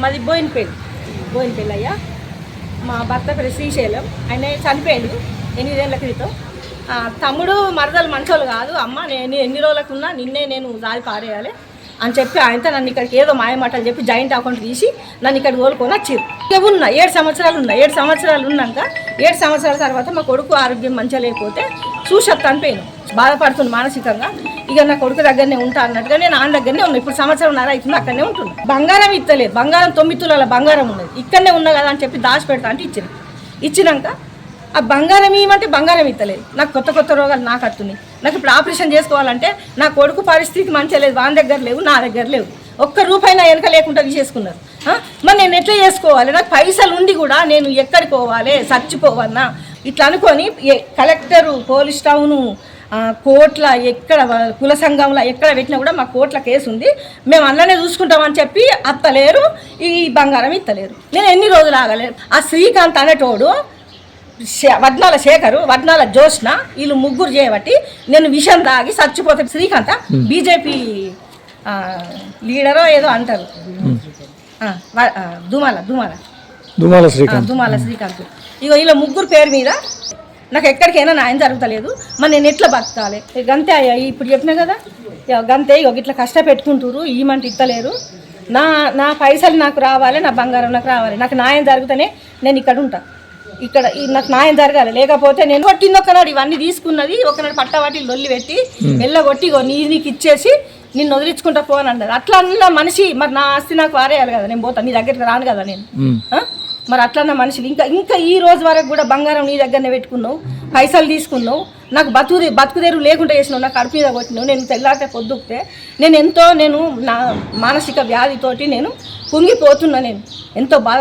మాది బోయినపల్లి అయ్యా. మా భర్త పేరు శ్రీశైలం. ఆయన చనిపోయాడు 8 ఏళ్ల క్రితం. తమ్ముడు మరదలు మంచోళ్ళు కాదు. అమ్మ నేను ఎన్ని రోజులకున్నా నిన్నే నేను జారి పారేయాలి అని చెప్పి ఆయనతో నన్ను ఇక్కడికి ఏదో మాయమాటలు చెప్పి జాయింట్ అకౌంట్ తీసి నన్ను ఇక్కడికి కోలుకొని వచ్చారు. ఇక ఉన్నా 7 సంవత్సరాలు ఉన్నా. 7 సంవత్సరాలు ఉన్నాక 7 సంవత్సరాల తర్వాత మా కొడుకు ఆరోగ్యం మంచిగా లేకపోతే చూసొత్తా అనిపోయాను. బాధపడుతుంది మానసికంగా. ఇక నా కొడుకు దగ్గరనే ఉంటా అన్నట్టుగా నేను ఆయన దగ్గరనే ఉన్నా. ఇప్పుడు 1.5 సంవత్సరం అవుతుంది, అక్కడనే ఉంటున్నా. బంగారం ఇస్తలేదు. బంగారం 9 తులాల బంగారం ఉన్నది. ఇక్కడనే ఉన్నా కదా అని చెప్పి దాచి పెడతా అంటే ఇచ్చినాక ఆ బంగారం ఇవ్వమంటే బంగారం ఇస్తలేదు. నాకు కొత్త రోగాలు నాకు వస్తున్నాయి. నాకు ఇప్పుడు ఆపరేషన్ చేసుకోవాలంటే నా కొడుకు పరిస్థితి మంచిగా లేదు. వాని దగ్గర లేవు, నా దగ్గర లేవు. ఒక్క రూపాయి నా వెనక లేకుండా తీసేసుకున్నారు. మరి నేను ఎట్లా చేసుకోవాలి? నాకు పైసలు ఉండి కూడా నేను ఎక్కడికి పోవాలి? చచ్చిపోవన్నా ఇట్లా అనుకొని కలెక్టరు, పోలీస్ టౌను, కోట్ల ఎక్కడ కుల సంఘంలో ఎక్కడ పెట్టినా కూడా మా కోట్ల కేసు ఉంది. మేము అందులోనే చూసుకుంటామని చెప్పి అత్తలేరు. ఈ బంగారం ఇత్తలేరు. నేను ఎన్ని రోజులు ఆగలేదు. ఆ శ్రీకాంత్ అనేటోడు, వడ్నాల శేఖరు, వడ్నాల జోష్న, వీళ్ళు ముగ్గురు చేయబట్టి నేను విషం తాగి చచ్చిపోతే. శ్రీకాంత్ బీజేపీ లీడరో ఏదో అంటారు. దుమాల శ్రీకాంత్. ఇగో వీళ్ళ ముగ్గురు పేరు మీద నాకు ఎక్కడికైనా న్యాయం జరుగుతలేదు. మరి నేను ఎట్లా బతకాలి? గంతే అయ్యా. ఇప్పుడు చెప్పినా కదా గంతే. ఇట్లా కష్టపెట్టుకుంటారు, ఈమంటే ఇస్తలేరు. నా పైసలు నాకు రావాలి, నా బంగారం నాకు రావాలి. నాకు న్యాయం జరుగుతూనే నేను ఇక్కడ ఉంటా. ఇక్కడ నాకు న్యాయం జరగాలి. లేకపోతే నేను కొట్టింది ఒకనాడు ఇవన్నీ తీసుకున్నది, ఒకనాడు పట్టవాటి లొల్లి పెట్టి వెళ్ళగొట్టి నీకు ఇచ్చేసి నిన్ను వదిలించుకుంటా పోని అన్నది. అట్లా అన్న మనిషి మరి నా ఆస్తి నాకు వారేయాలి కదా. నేను పోతాను, నీ దగ్గరికి రాను కదా నేను. మరి అట్లన్న మనిషిని ఇంకా ఈ రోజు వరకు కూడా బంగారం నీ దగ్గరనే పెట్టుకున్నావు, పైసలు తీసుకున్నావు, నాకు బతుకుదేరు లేకుండా చేసినావు, నాకు కడుపు మీద కొట్టినావు. నేను తెల్లారితే పొద్దుకుతే నేను నా మానసిక వ్యాధితోటి నేను కుంగిపోతున్నా. నేను ఎంతో బాధ